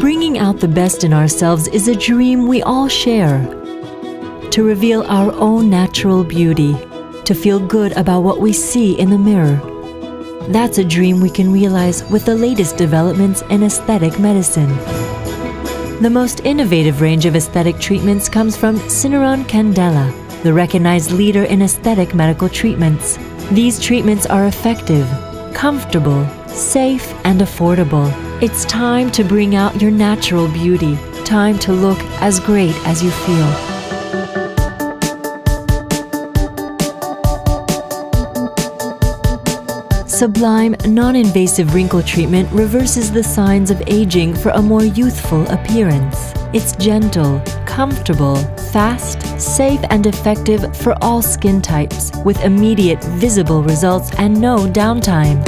Bringing out the best in ourselves is a dream we all share. To reveal our own natural beauty, to feel good about what we see in the mirror. That's a dream we can realize with the latest developments in aesthetic medicine. The most innovative range of aesthetic treatments comes from Syneron Candela, the recognized leader in aesthetic medical treatments. These treatments are effective, comfortable, safe, and affordable. It's time to bring out your natural beauty, time to look as great as you feel. Sublime non-invasive wrinkle treatment reverses the signs of aging for a more youthful appearance. It's gentle, comfortable, fast, safe, and effective for all skin types, with immediate visible results and no downtime.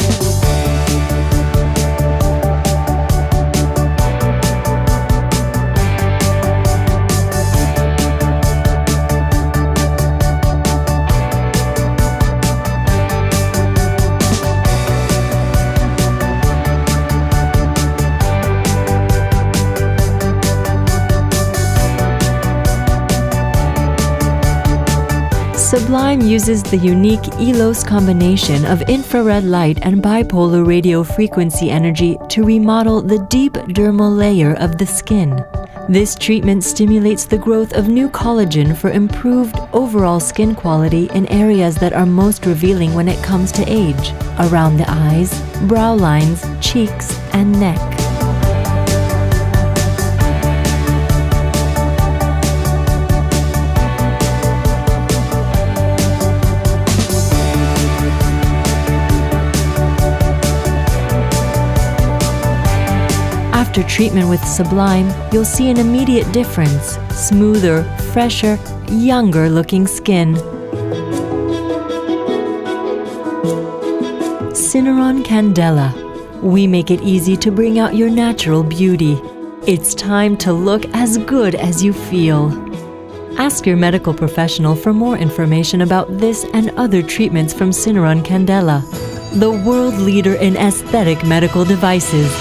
Sublime uses the unique ELOS combination of infrared light and bipolar radio frequency energy to remodel the deep dermal layer of the skin. This treatment stimulates the growth of new collagen for improved overall skin quality in areas that are most revealing when it comes to age, around the eyes, brow lines, cheeks, and neck. After treatment with Sublime, you'll see an immediate difference: smoother, fresher, younger looking skin. Syneron Candela. We make it easy to bring out your natural beauty. It's time to look as good as you feel. Ask your medical professional for more information about this and other treatments from Syneron Candela, the world leader in aesthetic medical devices.